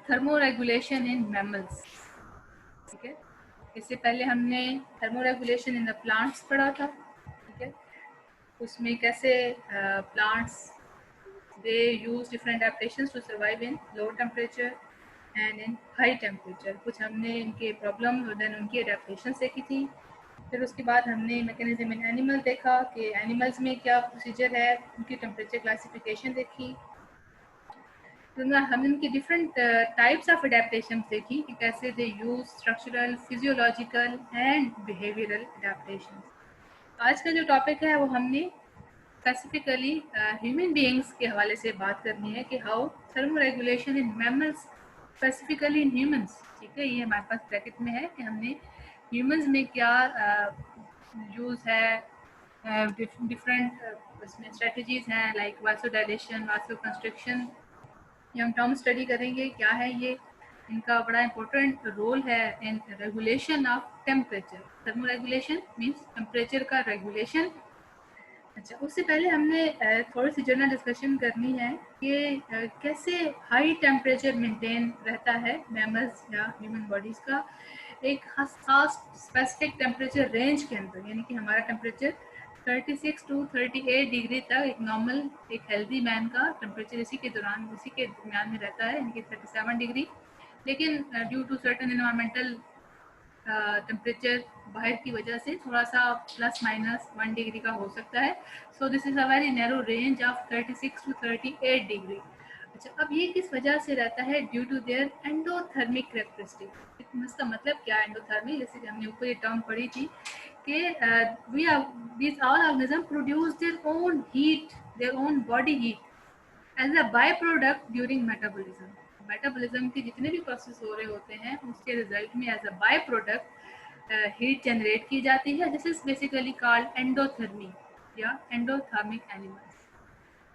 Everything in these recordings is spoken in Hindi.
Thermo regulation in mammals. ठीक है, इससे पहले हमने thermoregulation in the plants पढ़ा था। ठीक है, उसमें कैसे plants they use different adaptations to survive in low temperature and in high temperature. कुछ हमने इनके प्रॉब्लम और देन उनकी एडेप्टेशन देखी थी। फिर उसके बाद हमने मैकेनिज्म इन एनिमल देखा कि एनिमल्स में क्या प्रोसीजर है, उनकी टेम्परेचर क्लासिफिकेशन देखी। तो हम इनकी डिफरेंट टाइप्स ऑफ अडेप्टेशन देखी कि कैसे they use structural, physiological and behavioural adaptation. आज का जो टॉपिक है वो हमने स्पेसिफिकली ह्यूमन बीइंग्स के हवाले से बात करनी है कि how thermo regulation in mammals specifically in humans. ठीक है, ये हमारे पास ब्रैकेट में है कि हमने ह्यूमंस में क्या यूज़ है, डिफरेंट इसमें स्ट्रेटजीज हैं लाइक वासोडाइलेशन, वासो कंस्ट्रक्शन। ये हम टर्म स्टडी करेंगे क्या है ये। इनका बड़ा इंपॉर्टेंट रोल है in regulation of temperature. Thermo regulation means temperature का रेगुलेशन। अच्छा, उससे पहले हमने थोड़ी सी जनरल डिस्कशन करनी है कि कैसे हाई टेम्परेचर मेंटेन रहता है मैमल्स या ह्यूमन बॉडीज़ का एक खास स्पेसिफिक टेम्परेचर रेंज के अंदर। यानी कि हमारा टेम्परेचर 36 टू 38 डिग्री तक एक नॉर्मल, एक हेल्दी मैन का टेम्परेचर इसी के दरमियान में रहता है, यानी कि 37 डिग्री। लेकिन due to certain environmental temperature बाहर की वजह से थोड़ा सा ±1 डिग्री का हो सकता है। So this is a very narrow range of 36 to 38 degree. अच्छा, अब ये किस वजह से रहता है? Due to their endothermic characteristic. इसका मतलब क्या है एंडोथर्मिक? जैसे कि हमने ऊपर ये टर्म पढ़ी थी कि these all organisms produce their own heat, their own body heat as a byproduct during metabolism. Metabolism के जितने भी प्रोसेस हो रहे होते हैं उसके रिजल्ट में as a by product heat generate की जाती है। This is basically called endothermy या एंडोथर्मिक एनिमल्स।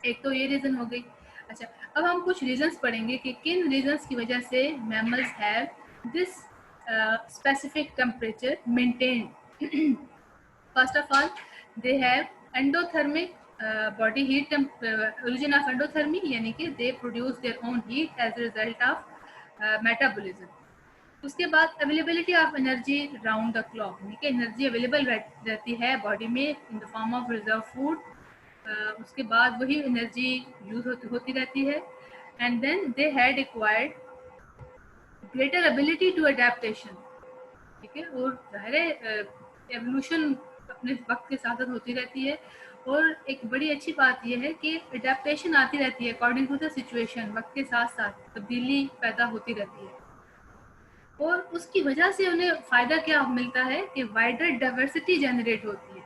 एक तो ये रीज़न हो गई। अच्छा, अब हम कुछ रीजंस पढ़ेंगे कि किन रीजंस की वजह से mammals have this specific temperature maintained. First of all, they have endothermic body heat origin of endothermy, यानी कि they produce their own heat as a result of metabolism. उसके बाद availability of energy round the clock, यानी कि एनर्जी अवेलेबल रहती है बॉडी में in the form of reserve food. उसके बाद वही एनर्जी यूज होती रहती है। And then they had acquired greater ability to adaptation. ठीक है, और जाहिर है एवोल्यूशन अपने वक्त के साथ होती रहती है। और एक बड़ी अच्छी बात यह है कि अडेप्टेशन आती रहती है अकॉर्डिंग टू द सिचुएशन। वक्त के साथ साथ तब्दीली पैदा होती रहती है और उसकी वजह से उन्हें फ़ायदा क्या मिलता है कि वाइडर डाइवर्सिटी जनरेट होती है।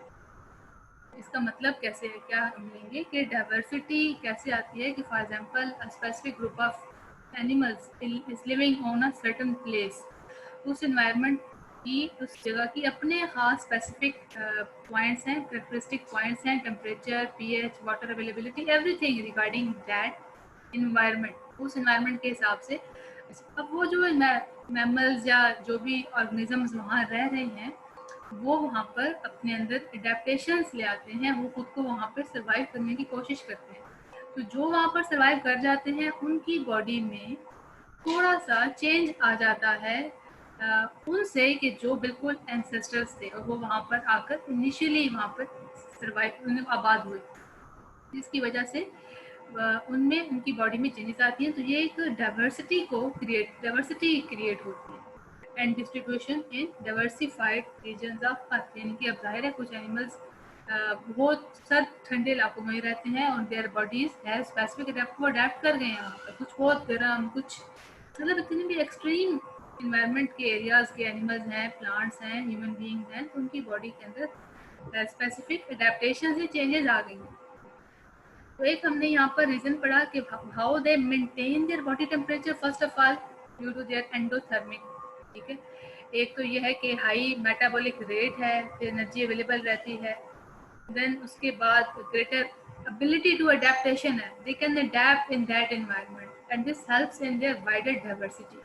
इसका मतलब कैसे है, क्या हम लेंगे कि डाइवर्सिटी कैसे आती है कि for example a specific group of animals is living on a certain place. उस एनवायरनमेंट की, उस जगह की अपने ख़ास स्पेसिफिक पॉइंट्स हैं, करेक्टरिस्टिक पॉइंट्स हैं, temperature, pH, water availability, everything regarding that environment, उस इन्वायरमेंट के हिसाब से। अब वो जो मैमल्स या जो भी ऑर्गेनिजम्स वहाँ रह रहे हैं वो वहाँ पर अपने अंदर एडेप्टेशंस ले आते हैं, वो खुद को वहाँ पर सर्वाइव करने की कोशिश करते हैं। तो जो वहाँ पर सर्वाइव कर जाते हैं उनकी बॉडी में थोड़ा सा चेंज आ जाता है उनसे कि जो बिल्कुल एंसेस्टर्स थे और वो वहाँ पर आकर इनिशियली वहाँ पर सर्वाइव आबाद हुए, जिसकी वजह से उनमें उनकी बॉडी में चेंजेस आती हैं। तो ये एक डाइवर्सिटी क्रिएट होती है and distribution in diversified regions of earth. यानी कि अब जाहिर है कुछ एनिमल्स बहुत सर्द ठंडे इलाकों में रहते हैं और देयर बॉडीज है स्पेसिफिक वो अडेप्ट कर गए हैं वहाँ पर। कुछ बहुत गर्म, कुछ मतलब इतने भी एक्सट्रीम इन्वायरमेंट के एरियाज के एनिमल्स हैं, प्लांट्स हैं, ह्यूमन बीइंग्स हैं, तो उनकी बॉडी के अंदर स्पेसिफिक अडेप्टेशन से चेंजेस आ गई हैं। तो एक हमने यहाँ पर रीजन पढ़ा कि how they maintain their body temperature. First of all due to their endothermic. ठीक है, एक तो ये है कि हाई मेटाबॉलिक रेट है, एनर्जी अवेलेबल रहती है। देन उसके बाद ग्रेटर ability to adaptation है, they can adapt in that environment and this helps in their wider diversity.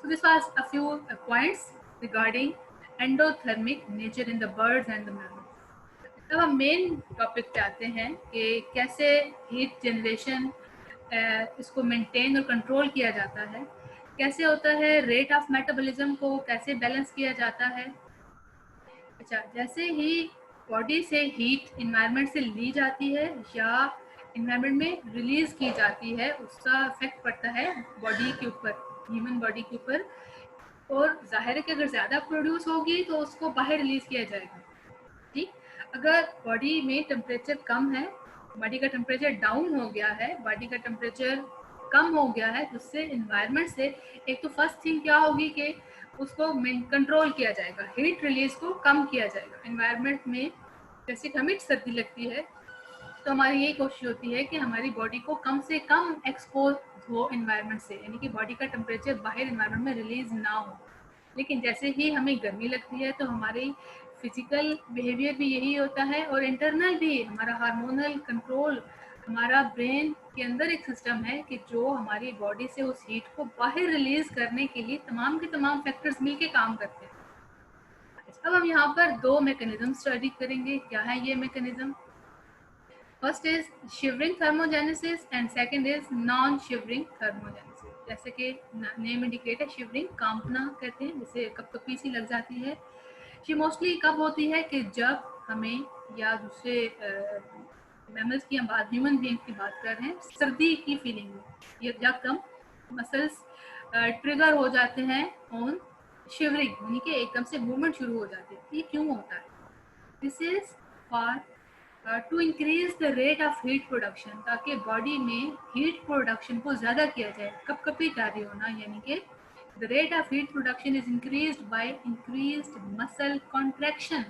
So this was a few points regarding endothermic nature in the birds and the mammals. अब हम मेन टॉपिक पे आते हैं कि कैसे हीट जनरेशन इसको मेंटेन और कंट्रोल किया जाता है, कैसे होता है रेट ऑफ मेटाबॉलिज्म को कैसे बैलेंस किया जाता है। अच्छा, जैसे ही बॉडी से हीट इन्वायरमेंट से ली जाती है या इन्वायरमेंट में रिलीज की जाती है, उसका इफेक्ट पड़ता है बॉडी के ऊपर, ह्यूमन बॉडी के ऊपर। और जाहिर है कि अगर ज़्यादा प्रोड्यूस होगी तो उसको बाहर रिलीज किया जाएगा। ठीक, अगर बॉडी में टेम्परेचर कम है, बॉडी का टेम्परेचर डाउन हो गया है, बॉडी का टेम्परेचर कम हो गया है, तो उससे इन्वायरमेंट से एक तो फर्स्ट थिंग क्या होगी कि उसको कंट्रोल किया जाएगा, हीट रिलीज को कम किया जाएगा इन्वायरमेंट में। जैसे कि हमें सर्दी लगती है तो हमारी यही कोशिश होती है कि हमारी बॉडी को कम से कम एक्सपोज हो इन्वायरमेंट से, यानी कि बॉडी का टेम्परेचर बाहर इन्वायरमेंट में रिलीज ना हो। लेकिन जैसे ही हमें गर्मी लगती है तो हमारी फिजिकल बिहेवियर भी यही होता है और इंटरनल भी हमारा हार्मोनल कंट्रोल, हमारा ब्रेन के अंदर एक सिस्टम है कि जो हमारी बॉडी से उस हीट को बाहर रिलीज करने के लिए तमाम के तमाम फैक्टर्स मिलके काम करते हैं। अब हम यहाँ पर दो मैकेनिज्म स्टडी करेंगे। क्या है ये mechanism? First is shivering thermogenesis and second is non shivering thermogenesis. जैसे कि नेम इंडिकेट है, शिवरिंग कांपना कहते हैं, जैसे कपकपी सी लग जाती है। ये मोस्टली कब होती है कि जब हमें या दूसरे मैमल्स की हम बात, ह्यूमन बीइंग की बात कर रहे हैं, सर्दी की फीलिंग में, ये एकदम मसल्स ट्रिगर हो जाते हैं ऑन शिवरिंग, यानी कि एकदम से मूवमेंट शुरू हो जाती है। ये क्यों होता है? This is for to increase the rate of heat production, ताकि बॉडी में हीट प्रोडक्शन को ज़्यादा किया जाए। कपकपी जारी होना, यानी कि the rate of heat production is increased by increased muscle contraction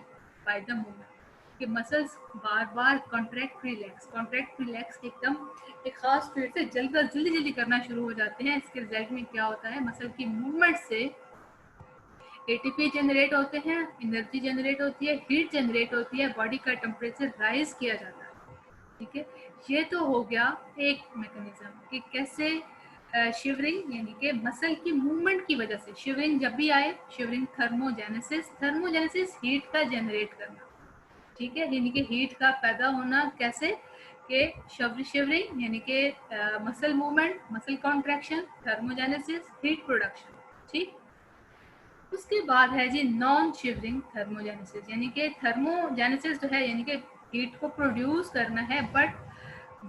by the movement, कि मसल्स बार बार कॉन्ट्रैक्ट रिलैक्स एकदम एक खास स्पीड से जल्दी जल्दी करना शुरू हो जाते हैं। इसके रिजल्ट में क्या होता है, मसल की मूवमेंट से एटीपी जनरेट होते हैं, एनर्जी जनरेट होती है, हीट जनरेट होती है, बॉडी का टेम्परेचर राइज किया जाता है। ठीक है, ये तो हो गया एक मैकेनिज्म कि कैसे शिवरिंग, यानी कि मसल की मूवमेंट की वजह से शिवरिंग जब भी आए, शिवरिंग थर्मोजेनेसिस हीट का जनरेट करना। ठीक है, यानी कि हीट का पैदा होना कैसे कि शिवरिंग यानी कि muscle movement, muscle contraction, thermogenesis, heat production. ठीक, उसके बाद है जी नॉन शिवरिंग थर्मोजेनेसिस, यानी कि थर्मोजेनेसिस जो है यानी कि हीट को प्रोड्यूस करना है, but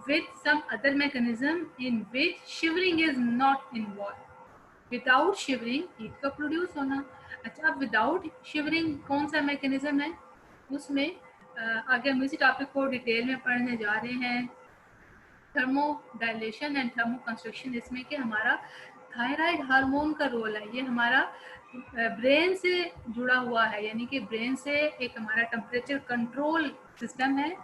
with some other mechanism in which shivering is not involved. Without shivering heat का प्रोड्यूस होना। अच्छा, अब विदाउट शिवरिंग कौन सा मैकेनिज्म है? उसमें आगे हम इसी टॉपिक को डिटेल में पढ़ने जा रहे हैं। Thermo dilation and thermo construction, इसमें कि हमारा थायराइड हार्मोन का रोल है। ये हमारा ब्रेन से जुड़ा हुआ है, यानी कि ब्रेन से एक हमारा टेम्परेचर कंट्रोल सिस्टम है।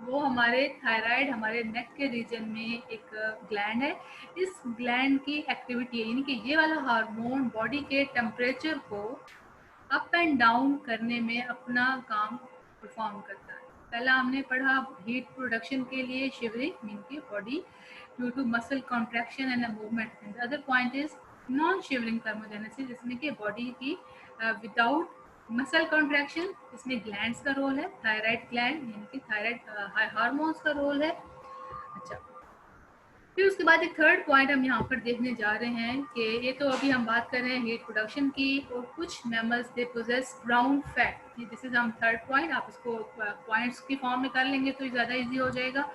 वो हमारे थायराइड, हमारे नेक के रीजन में एक ग्लैंड है। इस ग्लैंड की एक्टिविटी है, यानी कि ये वाला हार्मोन बॉडी के टेम्परेचर को अप एंड डाउन करने में अपना काम परफॉर्म करता है। पहला हमने पढ़ा हीट प्रोडक्शन के लिए शिवरिंग, मीन की body due to muscle contraction and movement. And other point is non shivering thermogenesis, जिसमें कि बॉडी की विदाउट मसल कॉन्ट्रैक्शन, इसमें ग्लैंड्स का रोल है, थायराइड ग्लैंड यानी कि थायराइड हार्मोन्स का रोल है। अच्छा, फिर उसके बाद एक थर्ड पॉइंट हम यहाँ पर देखने जा रहे हैं कि ये तो अभी हम बात कर रहे हैं हीट प्रोडक्शन की, और कुछ mammals they possess brown fat. This is हम थर्ड पॉइंट, आप इसको पॉइंट्स की फॉर्म में कर लेंगे तो ज़्यादा इजी हो जाएगा।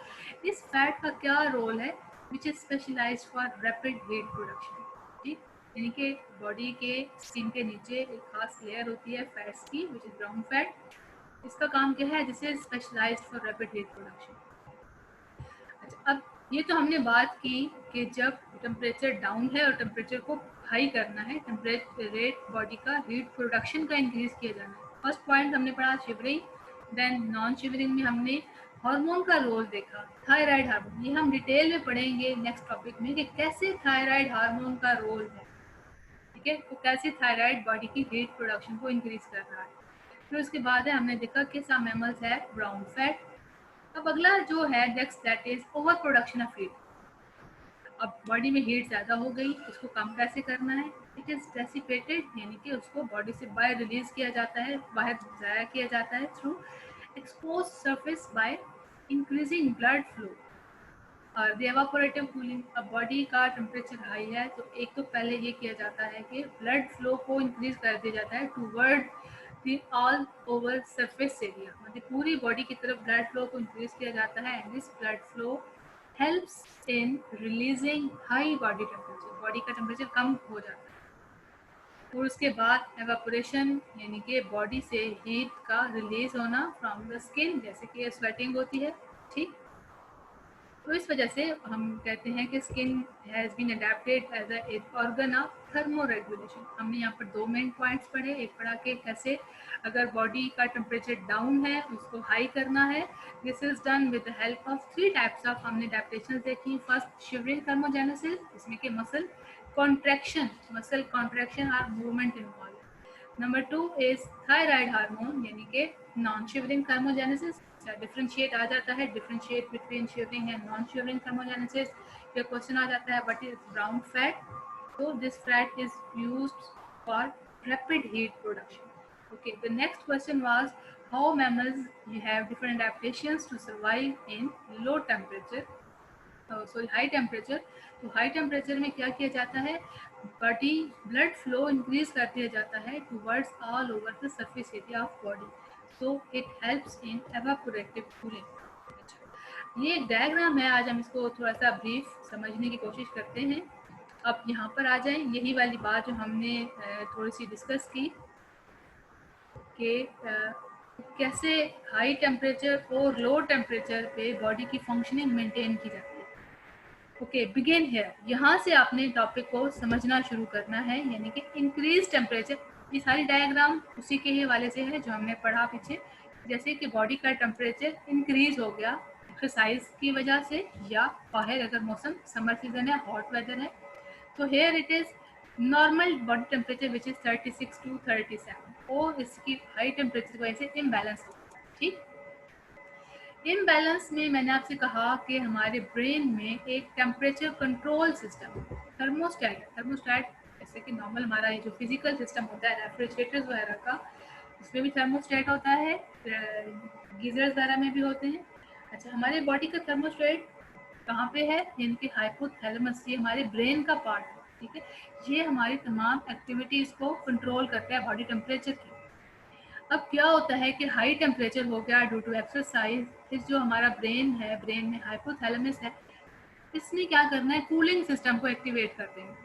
इस फैट का क्या रोल है? Which is specialized for rapid heat production. ठीक, यानी कि बॉडी के स्किन के नीचे एक खास लेयर होती है फैट्स की, विच इज ब्राउन फैट। इसका काम क्या है? This is specialized for rapid heat production. अच्छा, अब ये तो हमने बात की कि जब टेम्परेचर डाउन है और टेम्परेचर को हाई करना है, टेम्परेचर रेट बॉडी का हीट प्रोडक्शन का इंक्रीज किया जाना है। फर्स्ट पॉइंट हमने पढ़ा शिवरिंग, देन नॉन शिवरिंग में हमने हार्मोन का रोल देखा, थायराइड हार्मोन। ये हम डिटेल में पढ़ेंगे नेक्स्ट टॉपिक में कि कैसे थायराइड हार्मोन का रोल है। ठीक है, तो कैसे थायराइड बॉडी की हीट प्रोडक्शन को इंक्रीज कर रहा है। फिर उसके बाद है हमने देखा कि सम मैमल्स है ब्राउन फैट। अब अगला जो है next, that is over production of heat. अब बॉडी में हीट ज़्यादा हो गई, उसको कम कैसे करना है? इट इज़ डेसिपेटेड, यानी कि उसको बॉडी से बाहर रिलीज किया जाता है, बाहर ज़ाया किया जाता है through expose surface by increasing blood flow. और द एवापोरेटिव कूलिंग, अब बॉडी का टेम्परेचर हाई है तो एक तो पहले ये किया जाता है कि ब्लड फ्लो को इंक्रीज कर दिया जाता है toward the all over surface area, मतलब पूरी बॉडी की तरफ ब्लड फ्लो को इंक्रीज किया जाता है। And this blood flow helps in releasing high body temperature, body का टेम्परेचर कम हो जाता है। और उसके बाद एवापोरेशन यानी कि बॉडी से हीट का रिलीज होना फ्रॉम द स्किन, जैसे कि स्वेटिंग होती है, ठीक। तो इस वजह से हम कहते हैं कि skin has been adapted as a organ of thermoregulation. हमने यहाँ पर दो मेन पॉइंट्स पढ़े, एक पढ़ा कि कैसे अगर बॉडी का टेम्परेचर डाउन है उसको हाई करना है। This is done with the help of three types of, हमने अडेप्टेशन देखी। फर्स्ट शिवरिंग थर्मोजेनेसिस, इसमें कि मसल कॉन्ट्रैक्शन और movement involve. Number 2 is thyroid hormone यानी कि नॉन शिवरिंग थर्मोजेनेसिस। डिफरेंशिएट आ जाता है, differentiate between shivering and non shivering thermogenesis. ये क्वेश्चन आ जाता है व्हाट इज ब्राउन फैट, तो this fat is used for rapid heat production. Okay, the next question was how mammals have different adaptations to survive in low temperature, sorry high temperature. तो हाई टेम्परेचर में क्या किया जाता है, बॉडी ब्लड फ्लो इंक्रीज कर दिया जाता है towards all over the surface area of body, so it helps in evaporative cooling. अच्छा, ये एक डायग्राम है, आज हम इसको थोड़ा सा ब्रीफ समझने की कोशिश करते हैं। अब यहाँ पर आ जाएं, यही वाली बात जो हमने थोड़ी सी डिस्कस की कि कैसे हाई टेम्परेचर और लो टेम्परेचर पे बॉडी की फंक्शनिंग मेंटेन की जाती है। ओके, बिगिन हियर, यहाँ से आपने टॉपिक को समझना शुरू करना है, यानी कि इंक्रीज टेम्परेचर। ये सारी डायग्राम उसी के ही वाले से है जो हमने पढ़ा पीछे, जैसे कि बॉडी का टेम्परेचर इंक्रीज हो गया एक्सरसाइज की वजह से, या बाहर अगर मौसम समर सीजन है, हॉट वेदर है, तो here it is normal body temperature which is 36 to 37, और इसकी हाई टेम्परेचर की वजह से इम्बैलेंस हो गया, ठीक। इम्बैलेंस में मैंने आपसे कहा कि हमारे ब्रेन में एक टेम्परेचर कंट्रोल सिस्टम थर्मोस्टैट जैसे कि नॉर्मल हमारा ये जो फिजिकल सिस्टम होता है रेफ्रिजरेटर्स वगैरह का, इसमें भी थर्मोस्टैट होता है, गीजर्स वगैरह में भी होते हैं। अच्छा, हमारे बॉडी का थर्मोस्टेट कहाँ पे है, यानी कि हाइपोथैलेमस, ये हमारे ब्रेन का पार्ट है, ठीक है। ये हमारी तमाम एक्टिविटीज़ को कंट्रोल करता है बॉडी टेम्परेचर की। अब क्या होता है कि हाई टेम्परेचर हो गया ड्यू टू एक्सरसाइज, इस जो हमारा ब्रेन है, ब्रेन में हाइपोथैलेमस है, इसने क्या करना है, कूलिंग सिस्टम को एक्टिवेट कर देंगे।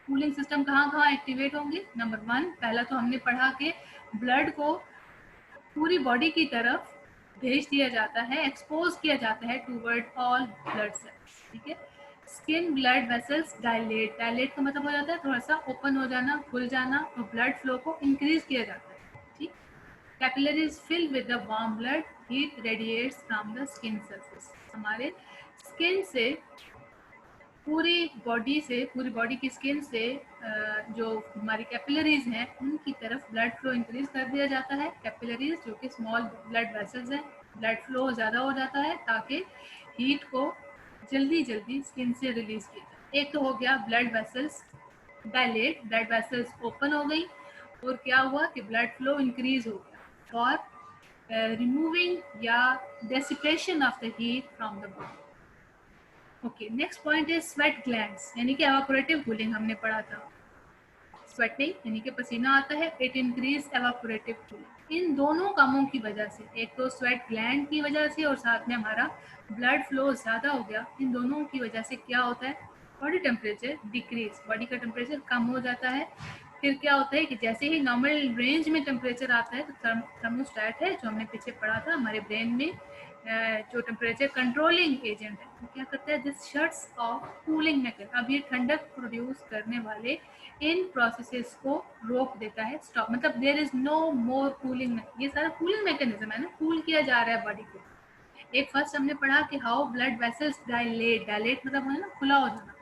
कूलिंग सिस्टम कहाँ कहाँ एक्टिवेट होंगे, नंबर 1, पहला तो हमने पढ़ा कि ब्लड को पूरी बॉडी की तरफ भेज दिया जाता है, एक्सपोज किया जाता है टूवर्ड ऑल ब्लड सेल्स, ठीक है। Skin blood vessels dilate, dilate का मतलब हो जाता है थोड़ा सा ओपन हो जाना, खुल जाना, और ब्लड फ्लो को इंक्रीज किया जाता है, ठीक। Capillaries fill with the warm blood, heat radiates from the skin surface, हमारे स्किन से पूरी बॉडी की स्किन से जो हमारी कैपिलरीज हैं उनकी तरफ ब्लड फ्लो इंक्रीज कर दिया जाता है। कैपिलरीज जो कि स्मॉल ब्लड वेसल्स हैं, ब्लड फ्लो ज़्यादा हो जाता है ताकि हीट को जल्दी जल्दी स्किन से रिलीज किया जाए। एक तो हो गया blood vessels dilate, blood vessels open हो गई, और क्या हुआ कि ब्लड फ्लो इंक्रीज हो गया और रिमूविंग या dissipation of the heat from the body. Okay, next point is sweat glands, यानी कि एवापोरेटिव कूलिंग हमने पढ़ा था। स्वेटिंग यानी कि पसीना आता है, इट इंक्रीज एवापोरेटिव कूलिंग। इन दोनों कामों की वजह से, एक तो स्वेट ग्लैंड की वजह से और साथ में हमारा ब्लड फ्लो ज़्यादा हो गया, इन दोनों की वजह से क्या होता है, बॉडी टेम्परेचर डिक्रीज, बॉडी का टेम्परेचर कम हो जाता है। फिर क्या होता है कि जैसे ही नॉर्मल रेंज में टेम्परेचर आता है तो थर्मोस्टैट है जो हमने पीछे पढ़ा था हमारे ब्रेन में, जो टेम्परेचर कंट्रोलिंग एजेंट है, तो क्या करता है, this shuts of cooling mechanism. अब ये ठंडक प्रोड्यूस करने वाले इन प्रोसेसेस को रोक देता है, स्टॉप, मतलब there is no more cooling. ये सारा कूलिंग मैकेनिज्म है ना, कूल किया जा रहा है बॉडी को। एक फर्स्ट हमने पढ़ा कि how blood vessels dilate, dilate मतलब है ना खुला हो जाना,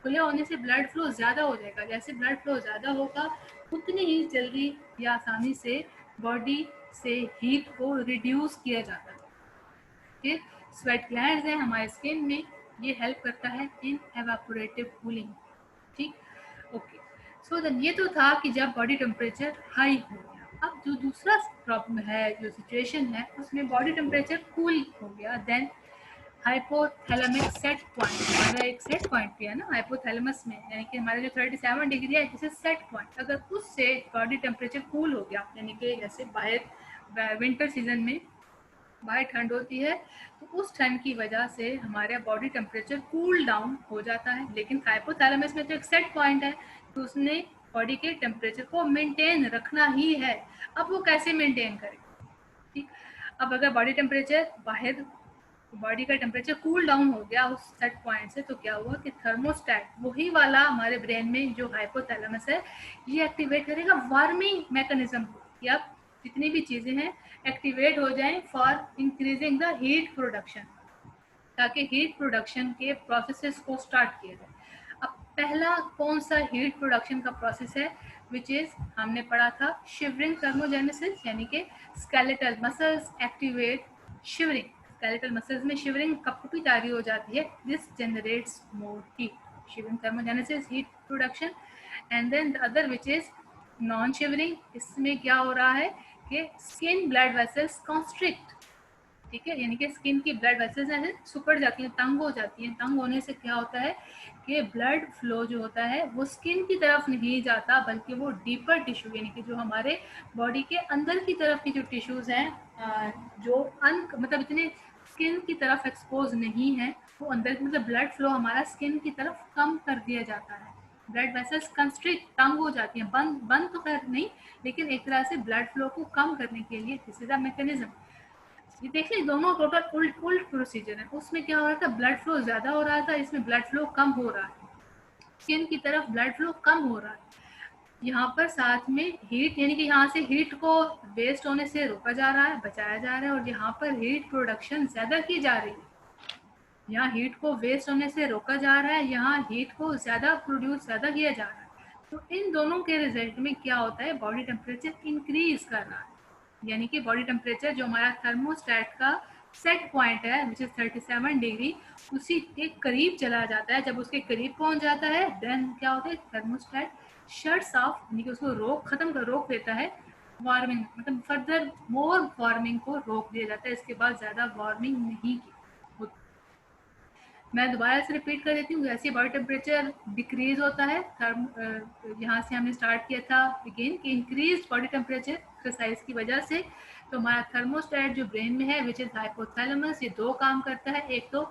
खुले होने से ब्लड फ्लो ज़्यादा हो जाएगा, जैसे ब्लड फ्लो ज़्यादा होगा उतनी ही जल्दी या आसानी से बॉडी से हीट को रिड्यूस किया जाता है। फिर स्वेट ग्लैंड्स हैं हमारे स्किन में, ये हेल्प करता है इन एवापोरेटिव कूलिंग, ठीक। ओके, सो देन ये तो था कि जब बॉडी टेम्परेचर हाई हो गया। अब जो दूसरा प्रॉब्लम है, जो सिचुएशन है, उसमें बॉडी टेम्परेचर कूल हो गया, देन हाइपोथैलेमिक सेट पॉइंट, हमारा एक सेट पॉइंट भी है ना हाइपोथैलेमस में, यानी कि हमारा जो 37 डिग्री है दिस इज सेट पॉइंट। अगर उससे बॉडी टेम्परेचर कूल हो गया, यानी कि जैसे बाहर विंटर सीजन में बाहर ठंड होती है, तो उस ठंड की वजह से हमारे बॉडी टेम्परेचर कूल डाउन हो जाता है। लेकिन हाइपोथैलेमस में तो एक सेट पॉइंट है, तो उसने बॉडी के टेम्परेचर को मेंटेन रखना ही है। अब वो कैसे मेंटेन करे, ठीक। अब अगर बॉडी टेम्परेचर बाहर बॉडी का टेम्परेचर कूल डाउन हो गया उस सेट पॉइंट से, तो क्या हुआ कि थर्मोस्टेट वही वाला हमारे ब्रेन में जो हाइपोथैलेमस है ये एक्टिवेट करेगा वार्मिंग मैकेनिज्म को, कि अब जितनी भी चीज़ें हैं एक्टिवेट हो जाएं for increasing the heat production, ताकि हीट प्रोडक्शन के प्रोसेसेस को स्टार्ट किया जाए। अब पहला कौन सा हीट प्रोडक्शन का प्रोसेस है, विच इज हमने पढ़ा था शिवरिंग थर्मोजेनेसिस, यानी कि skeletal muscles activate shivering. Skeletal muscles में शिवरिंग कब जारी हो जाती है, this generates more heat. Shivering thermogenesis heat production. And then the other which is non shivering, इसमें क्या हो रहा है कि स्किन ब्लड वेसल्स कॉन्स्ट्रिक्ट, ठीक है, यानी कि स्किन की ब्लड वेसल्स ऐसे सिकुड़ जाती हैं, तंग हो जाती हैं। तंग होने से क्या होता है कि ब्लड फ्लो जो होता है वो स्किन की तरफ नहीं जाता, बल्कि वो डीपर टिश्यू, यानी कि जो हमारे बॉडी के अंदर की तरफ की जो टिश्यूज हैं जो मतलब इतने स्किन की तरफ एक्सपोज नहीं है, वो अंदर मतलब ब्लड फ्लो हमारा स्किन की तरफ कम कर दिया जाता है। ब्लड वेसल्स कंस्ट्रिक्ट, तंग हो जाती हैं, बंद बंद तो खैर नहीं, लेकिन एक तरह से ब्लड फ्लो को कम करने के लिए दिस इज अ मैकेनिज्म। ये देखिए दोनों टोटल उल्ट उल्ट प्रोसीजर है। उसमें क्या हो रहा था, ब्लड फ्लो ज्यादा हो रहा था, इसमें ब्लड फ्लो कम हो रहा है, स्किन की तरफ ब्लड फ्लो कम हो रहा है। यहाँ पर साथ में हीट, यानी कि यहाँ से हीट को वेस्ट होने से रोका जा रहा है, बचाया जा रहा है, और यहाँ पर हीट प्रोडक्शन ज्यादा की जा रही है। यहाँ हीट को वेस्ट होने से रोका जा रहा है, यहाँ हीट को ज्यादा किया जा रहा है। तो इन दोनों के रिजल्ट में क्या होता है, बॉडी टेम्परेचर इंक्रीज कर रहा है, यानी कि बॉडी टेम्परेचर जो हमारा थर्मोस्टेट का सेट पॉइंट है विच इज 37 डिग्री, उसी के करीब चला जाता है। जब उसके करीब पहुंच जाता है देन क्या होता है, थर्मोस्टेट शट्स ऑफ, यानी कि उसको रोक देता है वार्मिंग, मतलब फर्दर मोर वार्मिंग को रोक दिया जाता है। इसके बाद ज्यादा वार्मिंग नहीं की। मैं दोबारा से रिपीट कर देती हूँ, जैसे बॉडी टेम्परेचर डिक्रीज होता है, यहाँ से हमने स्टार्ट किया था अगेन कि इंक्रीज बॉडी टेम्परेचर एक्सरसाइज की वजह से, तो हमारा थर्मोस्टेट जो ब्रेन में है विच इज हाइपोथैलेमस, ये दो काम करता है। एक तो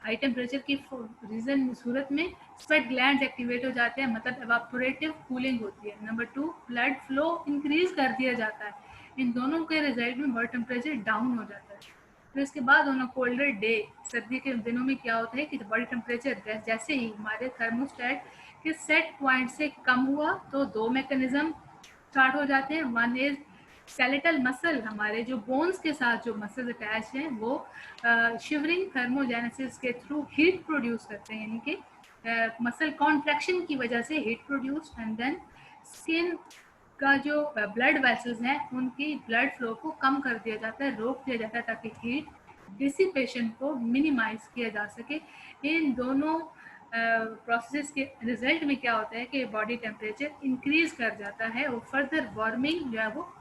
हाई टेम्परेचर की रीजन सूरत में स्वेट ग्लैंड्स एक्टिवेट हो जाते हैं, मतलब एवापोरेटिव कूलिंग होती है। नंबर 2 ब्लड फ्लो इंक्रीज कर दिया जाता है। इन दोनों के रिजल्ट में बॉडी टेम्परेचर डाउन हो जाता है। फिर उसके बाद ऑन अ कोल्डर डे, सर्दी के दिनों में क्या होता है कि बॉडी टेम्परेचर जैसे ही हमारे थर्मोस्टेट के सेट पॉइंट से कम हुआ, तो दो मैकेनिज्म स्टार्ट हो जाते हैं। वन इज स्केलेटल मसल, हमारे जो बोन्स के साथ जो मसल अटैच हैं वो शिवरिंग थर्मोजेनेसिस के थ्रू हीट प्रोड्यूस करते हैं, यानी कि मसल कॉन्ट्रैक्शन की वजह से heat produce. And then skin का जो ब्लड वेसल्स हैं उनकी ब्लड फ्लो को कम कर दिया जाता है, रोक दिया जाता है, ताकि हीट डिसिपेशन को मिनिमाइज किया जा सके। इन दोनों प्रोसेस के रिजल्ट में क्या होता है कि बॉडी टेम्परेचर इंक्रीज कर जाता है और फर्दर वार्मिंग जो है वो